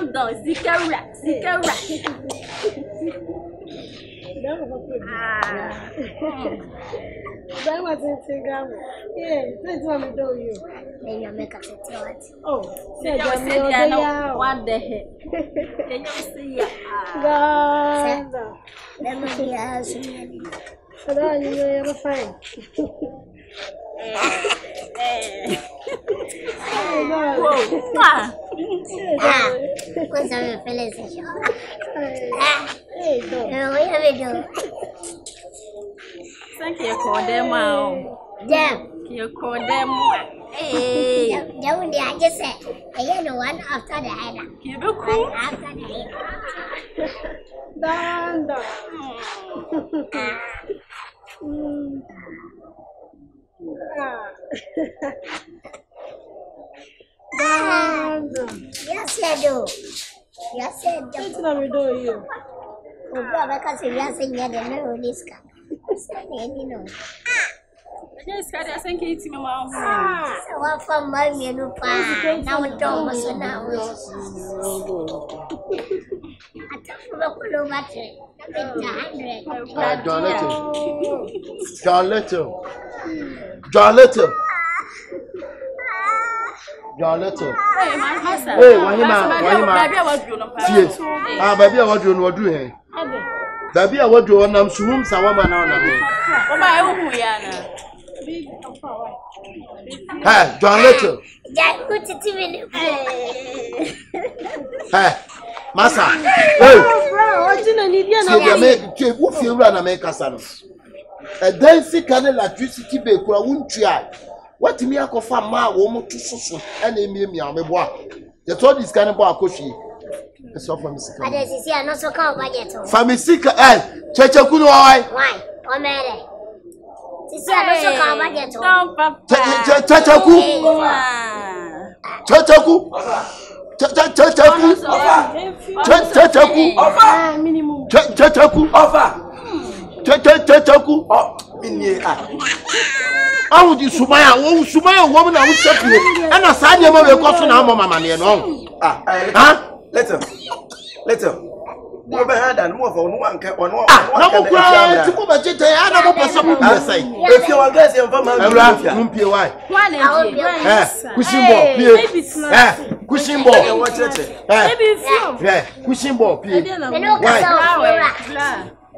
London, Zikara. That was Instagram. Yeah, that's what we do you. Then you make us what? Oh, Say what the heck? Can you see ya? God. Let me be as So that you are fine. What's our feelings? Hey, What have we do? Thank you for them out. Damn. You call them. Hey, Don't I just said, I had one after the other. you look cool. After the Danda. Danda. Yes, I do. Yes, I do. That's what we do you. Because we are saying that the no disc. You know. Yes, I think it's my mom. So what for my menu pan? Now we don't want to know. I took from a cool battery. John Little. Hey, my husband. Hey, Wahima. Yes. Baby, I want you to do it. Baby, I want you to swim Sawama now. Oh, my own Rihanna. Hey, John Little. Put it in. Hey, Massa. Hey, What's in an Indian? who feel run a make us a dancing can electricity be won't try. What me I call for my woman to so and me me boy. The told this kind of boy coachy. So from But as you see, I'm not so called budget. Famisica, Chacha Kuno. Why? Oh, Mary. See, I'm not so called budget. Chachaku. I would use Sumaya, woman, I would check you. And I said, you will cost an arm, mamma. Let him. More behind and more for one can one. No, to go back to the other person. If you are guessing from my why? Cushion ball, cushion ball,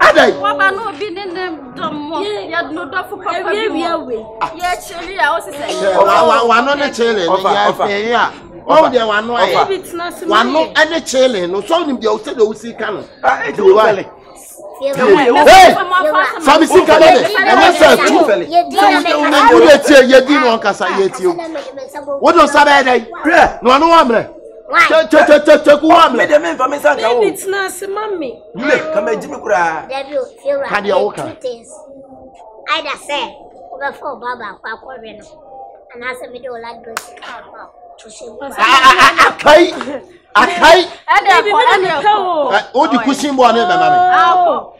Ada. Waba no bi ne domo. Ya no dofo papa bi. Ya cheli a o se say. Wa no ne cheli ya fe ya. Oh there wa no ya. Wa no ene cheli no so nim de o se de o si kan. Hey, Famisica de. E na say two fele. Wo de tie ye di no kasa ye tie. Wo do sabe dey. No no wa mre. Cheku wa mre. Me de me famisa ka o. It's not mommy. Me come Jimmy kura. Debut, feel right. Can you walk? Either say, before Baba, and I said, we do like this. Akai. Oh, the cushion boy, mamma.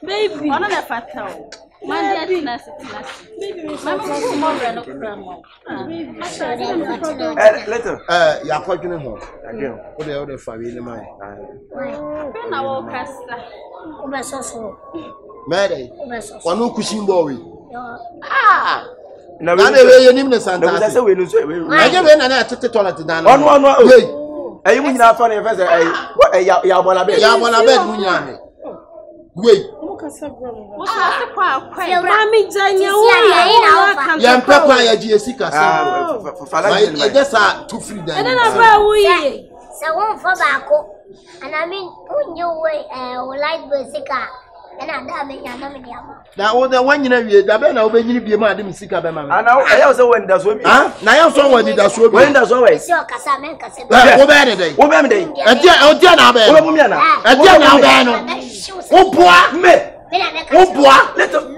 Baby, One of the fatal. Man, baby, Mamma, Later. You are quite in home. Again, what the other family in mind. Mary, one no cushion boy. Now, they were in the Santa. I say, we lose it. I give in and I took the toilet down. One. Are you not funny? If I say, Yabona bed, Munyani. Wait. Mammy Janya, Young Papa, Jessica. That's our 2 free. So one for Baco, and I mean, put your way, light Bessica. And I'm now, the one you know, the Ben obeying be Madam Sika. And I also went that's what now someone did that's what when that's always. your Casamanca. Woman day. And Diana, oh, boy, me. Oh, boy, little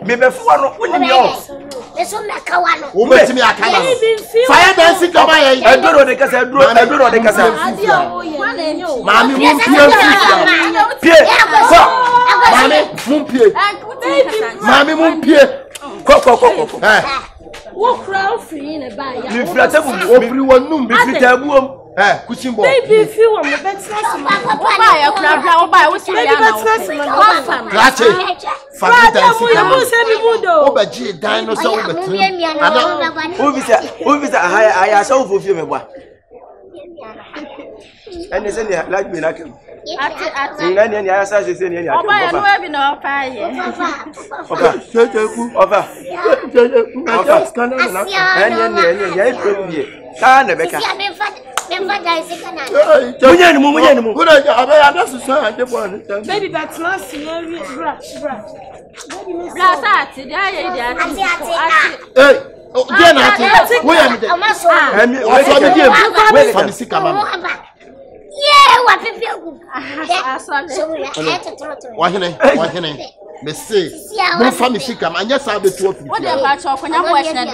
me before no yours. This one, Kawan. Who met me a camera? Fire dancing, come I don't know the Casa, I don't know the Casa. Mammy, Mammy, walk round free in a buy. everyone, no, Cushion boy. Baby, if you want me, that's not Buy a crab, buy what's your Clash it. Famita is Obaji, dinosaur. Who is a higher soul for you? And they say, like me, like him. And then I say, baby, that's not scenario. Yeah, what people me say, no family sick. I'm just out the 12. What about your when I'm watching that?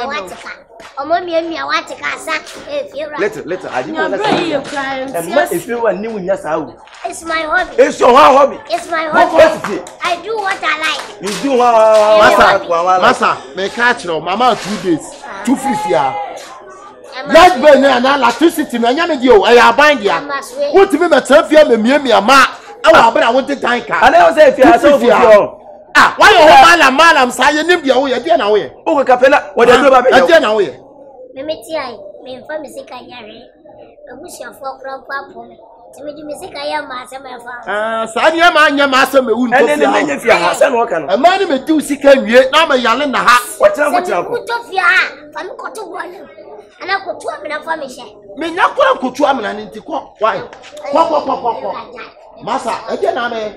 Later, I didn't want to if you were new in your house. It's my hobby. It's your hobby. It's my hobby. I do what I like. You do Massa, me catch no, Mama 2 days, 2 free year. Let's burn and electricity, man. Yamadio, I are buying ya. What to be my turf, me, ma. I want to thank her. I never say if you are so good. Ah, why you man, I'm saying, you know, again away. Oh, Capella, what do you know about again away? Mimitia, me from music I hear. I wish you for crop up. To me, music I am, Master. Sanya man, your master, me wouldn't. And then if you have some work, a man may do sick and yet, now my yelling the hat. What's up with your put off your hand? I'm got to one. And I could 2 minutes for me. Me not could 2 minutes. Why? Massa, again, I'm a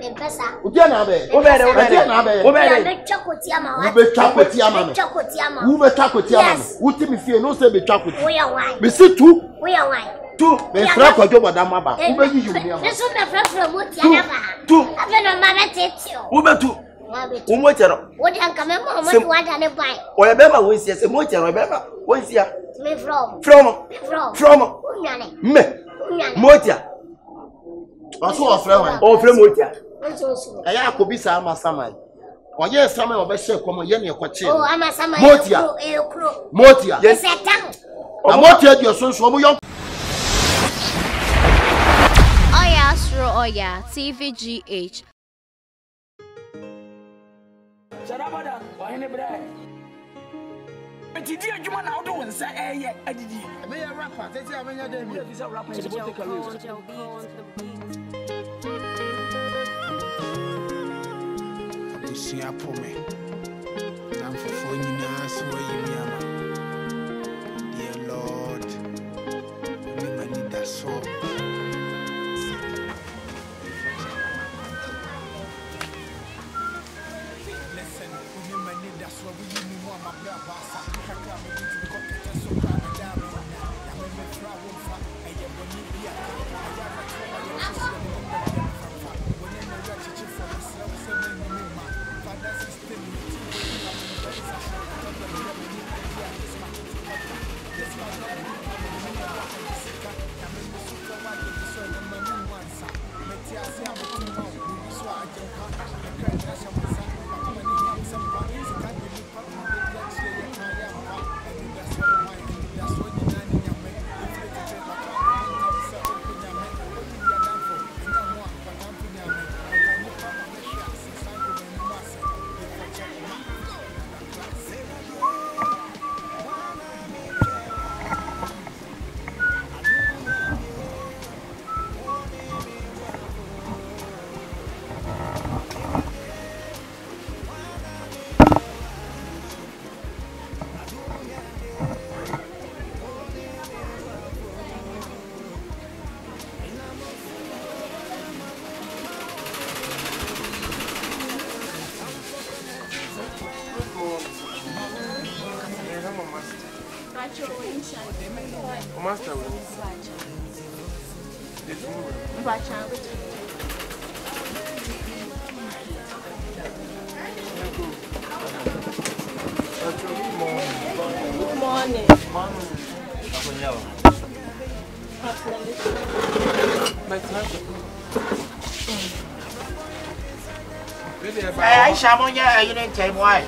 also a friend. Oh, Fremotia. I could be some Samai. Or yes, some of us shall come again. Oh, I'm a Samai. Motia. Yes, I am. Motia, your son, so young. Oh, yeah, TVGH. But did you want to do and say, eh, I did you? Be a rapper, that's a rapper. See, I pull me. I'm for phoning us where you are. Dear Lord, I need that soul. Listen, I need that soul. We need more of my blood. Master, good morning. I shall you didn't tell why.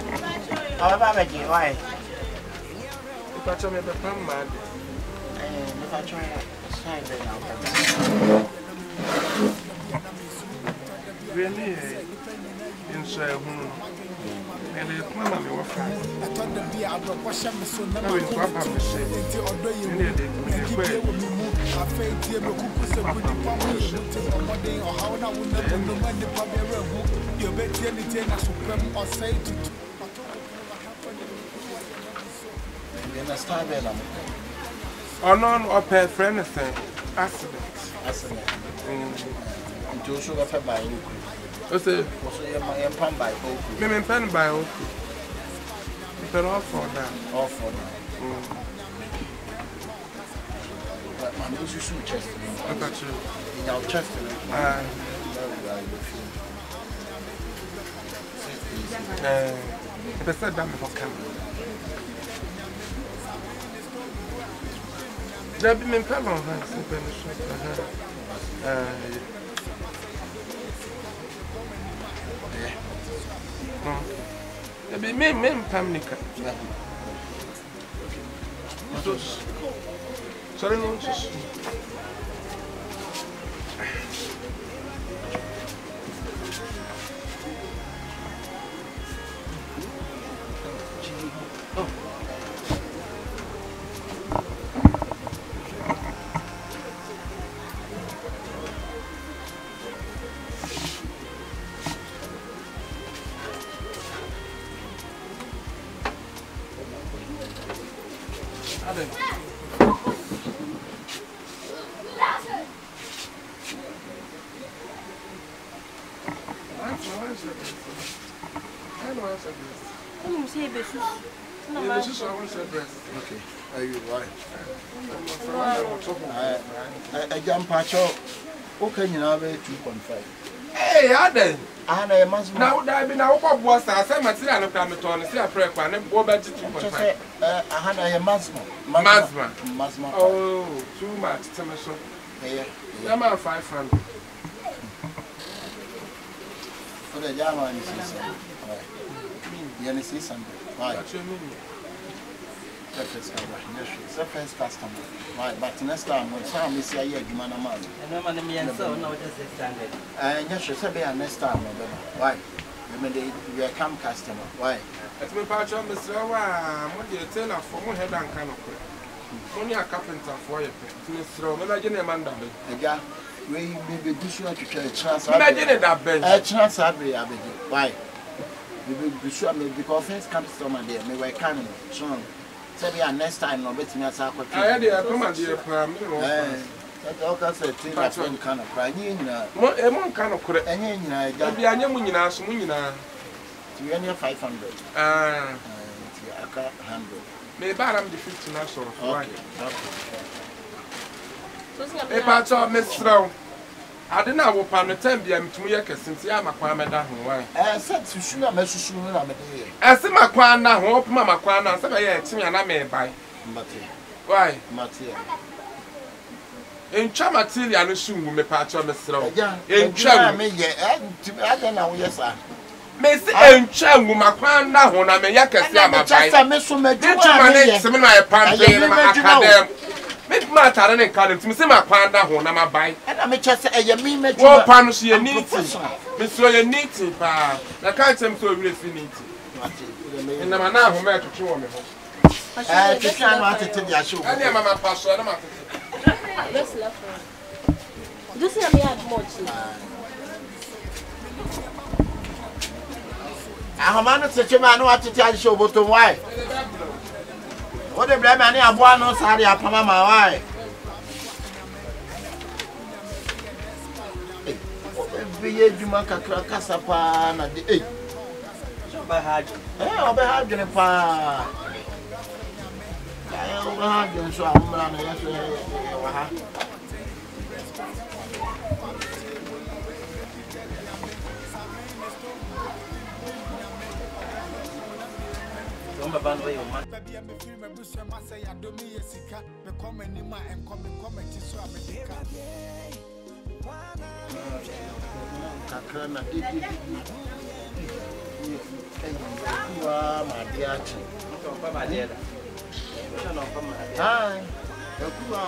However, why? If I told me the mad, if I try style now. Really, in Shahun, and it's one of your friends. I told them the other question is so never in Papa Michelle. I felt the Kukus and put the family or how I would never know when the public you bet anything as supreme or say to you understand that? Or none or pay for anything. Accident. Until you got a by you. What's it? My pan by both. Maybe pen by all. But all for that. All for that. But my nose is so chest. I got you. In your chest. If I said that before camera. There be men pal on her, there be men pamnica. Sorry, no, just. Okay, are you right? I jump at you. Okay, you know, 2.5. Hey, Adam! I must now that I've been out of was I said, my son, I'm coming to see a prayer and then go back to 2.5. I had a masma. Oh, too much. Tell me so. I'm at 500. For the German is Yes, 600. Right. That's your meaning. The first customer. Right, but next time, when some is a year, man, and no money, and so no, just 600. And yes, you said next time, why? You are come customer. Why? Let me patch on Mr. What do you tell us for more head and kind of only a carpenter for you. Mr. Imagine a man. Yeah, we may be sure to chance. Imagine it that bench. A chance, why? We will be sure because first customer there, may we can strong. Say next time, no better me as I had a command dear pram. That's all that's a thing that's one kind of crying. One kind of correct. And you'll be a young Munina, Munina. 500. Ah, 100. Maybe I'm the 50 national. Okay. A patch of Miss Strow. I didn't know what the time be to me since I'm a quamada. I said to shoot a message. I see my quana, hope Mamma Quana, some I to me and I may buy. Why? Matia. In Chamatilia, and soon me patch on the throw. In Cham, I don't know, yes, sir. Miss and Cham, my quana, when I'm a yakka, I miss some my pan. Make matter and call to me, my panda, when I'm a buy. And I'm just a yammy, well, punish your needs. Miss Roy, needs it, I can't seem to really finish it. And I'm now who met to show me. I can't tell you, I show. I am a pastor. Let's laugh. This is me at much. I'm not such a man what to tell you, but why? What the blame any abuano sorry upon my wife. Be a Jumaka Cracasapa and the 8. By hard. I'll be hard in a pa. I'll be so I'm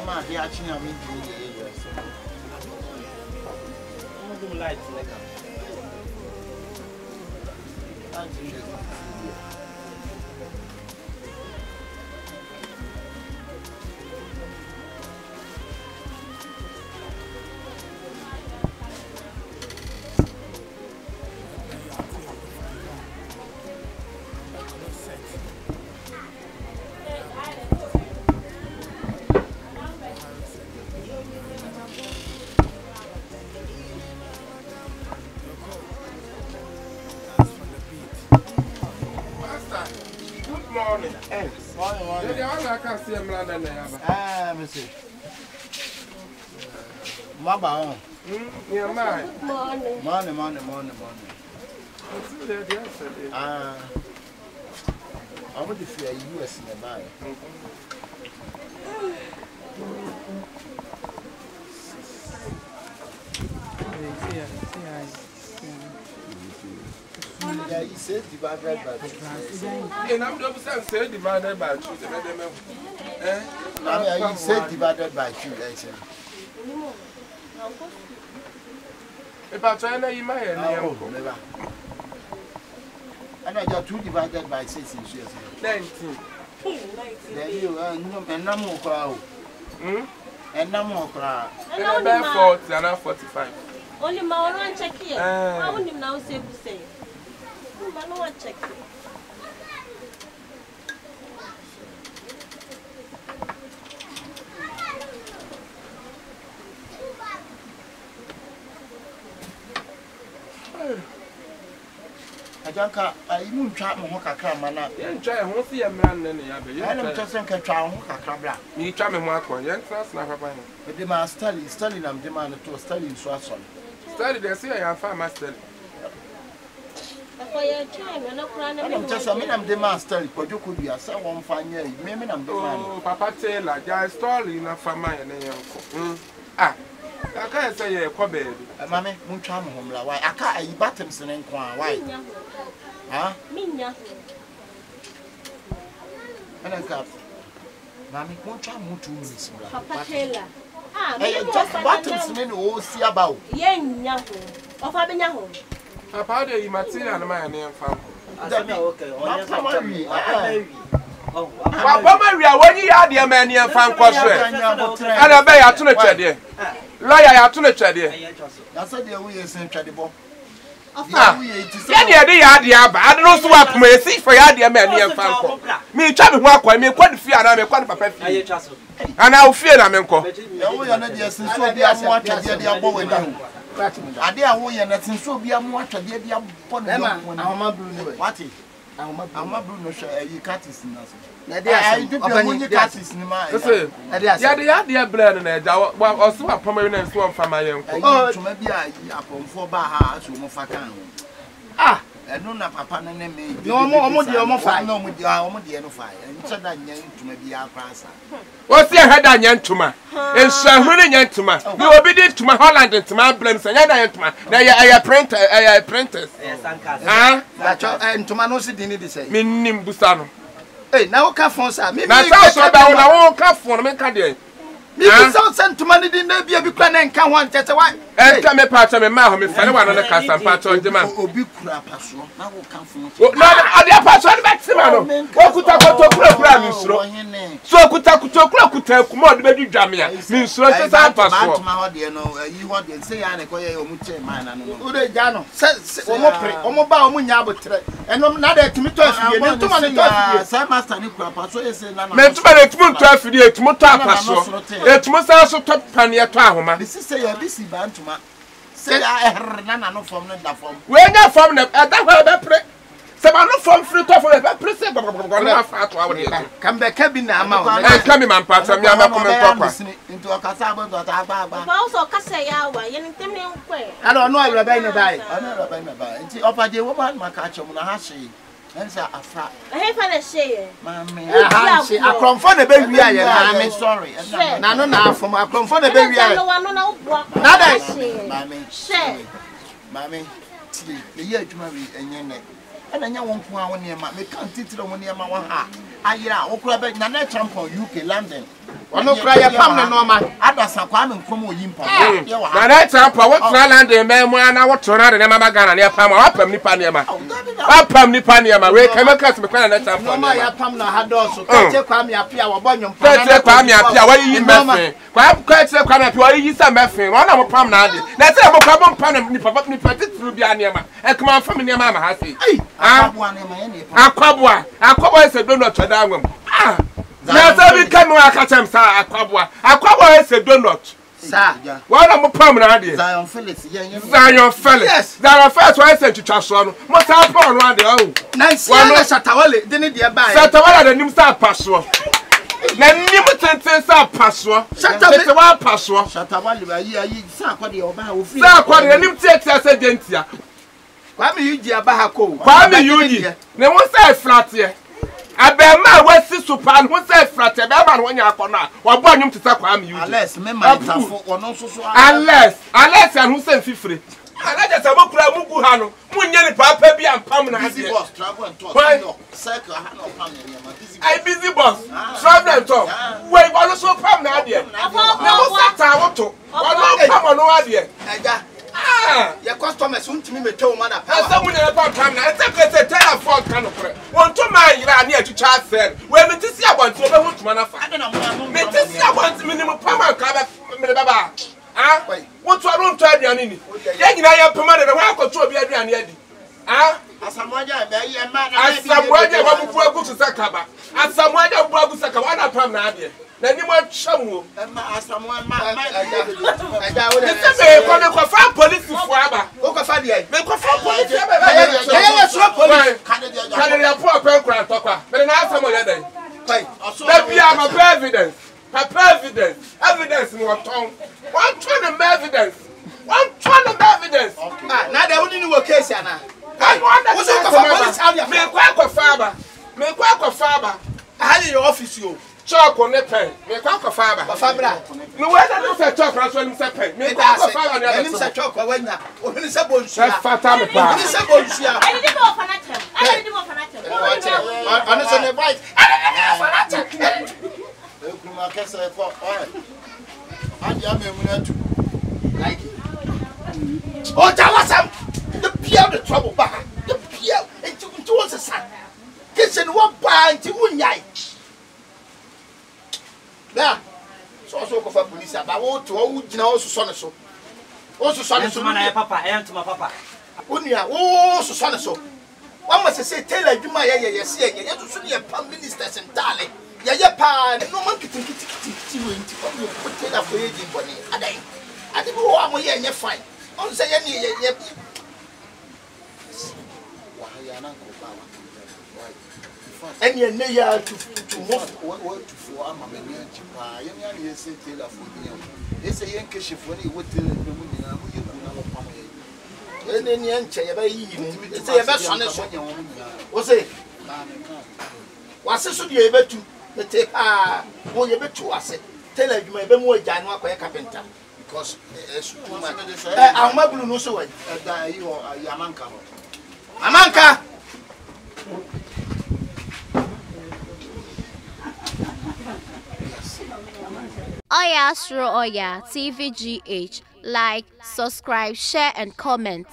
ma de achi na me di ye so. I'm lights like Monsieur. Mama. Yeah, Morning. I want to feel US in the buy. Yeah, he said divided by 2. And I'm the person said divided by 2. Yeah, he said divided by 2. If I try to you might never. And I got 2 divided by 6 in shares. 19. There you are, and no more crowd. And no more crowd. And I'm about 40 and I'm 45. Only my one check here. I wouldn't now say to say. But no one check here. Ajanka, I won't try my hoka mana. You try, won't see a man in the Abbey. I don't just think I try hoka. You try me one, young class, not a but they must study, I'm demanded to study in Swanson. Study, they say I am fine, master. For your time, and I'm just a minute, I'm the master, but you could be a someone fine year. Maybe I'm the man. Oh, Papa Taylor, there is story enough for my name. Ah, I can't say a cobby. Mammy, Muncham home, why I can't buttons and inquire why. Huh? Minya. And I got Mammy, Muncham Mutu, Papa Taylor. Ah, just buttons and all see about. Yen Yahu. Of Abinaho. Papa, the material and my name found. Papa, we are 1 year, dear man, near Fan Cosway. And I bay to the trade. Lawyer to the trade. That's what the way is incredible. I don't know swap me, see for your dear man near Fan. Me, Chapel Walk, I may quite fear, and I may quite papa. And I'll fear I'm in call. You are not just so dear, what I did. I dare we are not so be a more to get the upon Alma Bruno. What is Alma Bruno? You cat is in us. I do the cat is in my dear blood and I swap permanent swamp from my own. Oh, to maybe I upon 4 bar to Mofacan. Ah, and no, Papa, name no more the fire, no with the fire, and so that to maybe our price. What's your head on Yantuma? And Sahuni Yantuma. You obedient to my Holland and to my blends and Yantuma. Now I apprentice. Ah, and to Manosi didn't say. Minim Busano. Hey, now Cafonsa. Maybe I won't come for me. Maybe some sent to money didn't be a big plan and can't want to why. And come a part of a man, if anyone on the cast and part of the man. Obicura Passo. I will come from. No, other person maximum. What could I go to program? So could I could tell Kumod Baby Jamia. Means so as I pass out, you know, you want to say, I acquire your much man and Udejano. Says Omoba Munyabut. And I'm not at me to us. Some master Nicola Passo is meant to be 12 Muta. It must also top Pania Tahoma. This is a busy bantuma. Say I heard none from the form. We're not from them at that. Some are not from fruit of a president. Come back, cabin amount. I'm coming, man, part of Yama into a cassava. Also, Cassayawa, you tell me where. I don't know. I will buy Upper the woman, my catch on the hashi. That's a fat. I have a share. Mammy, I confront the baby. I'm sorry. No, from a confront the baby. Mammy, share. Mammy, the year to marry and your neck. And I won't want near my can't teach them when near my heart. ayira okura be na na champion UK London ono kura ye pam ne no ma adasa kwa me nkom oyimpa na na champion what try London me mo na what try na ma Ghana ne pam wa pam nipa ne ma wa pam nipa ne ma we chemicals me kwa na champion no ma ya pam na ha doso kache kwa me apia wo bonyom pa kache kwa me apia wa yi mefe kwa kache kwa me apia wa yi sa mefe wona mo pam na ade na se mo kwa mo pam nipa titru bia ne ma e kuma fam ne ma ha se akwaboa ese donut da anwam na se bi kan wa ka chem sa akwaboa ese donut sa wona mo pam na ade Zion Felix Zion Felix wa ese twitwa so no mo sa pam no ade oh na sia na shatawale de ne de ba shatawale da nim sa paso na nim tenten sa paso shatawale wa paso shatawale ba yi sa akwade oba ha ofiri sa akwade nim tietia se dentia Kwame Yuji abaha ko. Kwame Yuji. Ne won say flat ye. Abema wasi super won say flat e be ma no nya akona. Wa bo anyum tita Kwame Yuji. Unless me my tafo ono so so. Unless and who say fifre. Alaja say mokura mugu ha no. Munye ni papa bi ampam na busy boss travel and talk. Circle ha no pam na ma busy. I busy boss. Travel and talk. We go so pam na ade. Ne mo sata woto. Wa no pam no ade. Eja your customers won't me tell man a power. Someone in a time now. It's a tell of fault kind of friend. Want to mind near to Charles said. When me to see I want to over to manafat. I don't know. Me to see I want minimum power cover me baba. Ah? What to run to Adrian? Yang I am permanent and I control be Adrian Yedi. Ah? As someone who go to Sakaba. As someone who go to Sakaba, I'm not here. Na ni mo chamu asamoa me ko fa police fu aba o ko fa dia me ko fa police aba ya so police Canada po pen kran tokwa me na asamo ya den kai da bia ma evidence ni woton one trying to evidence na da woni ni wo case ana wo so ko fa police aba me ko fa aba ahali your office yo chalk on the pen. Me kwa faba. Fabra. Me whether no say chalk raso ni say pen. Me kwa faba ni ada. Me say chalk wa nya. O ni say bonsu. Fata me pa. Ni say bonsu ya. I didn't go for nothing. I didn't go for nothing. Ana say ne bite. E kuma kesa for oil. Andi amemu na tu. Like. O tawasam. The pia the trouble back. The pia. Nti won sesa. Kitchen wo ba nti wunyai. Na so ko fa police aba wo to wo gina wo so ne so wo so ne so na papa entuma papa onia wo so ne so wa ma se tell adwuma ye se ye so ne pam ministers entale ye pa no man kiti wo nti ko tell afo ye jimboni adai ade bo wa mo ye nye fine on se ye ni ye wa ya na ko ba wa eni ene ya to mo what for ama me ni chipa ye ni ye se tell afo ye ese ye nkeshefo ni wo tell no mu nyina mo ye ku na mo pam ye ene ni enche ye ba yi ni se ye ba so ne so wo se wase so de ye betu te wo ye betu wase tell adwuma ye be mu agya no akoye carpenter because ahoma bulu no so wa da yi o yamanka amanka Oya Astro Oya TVGH. Like, subscribe, share and comment.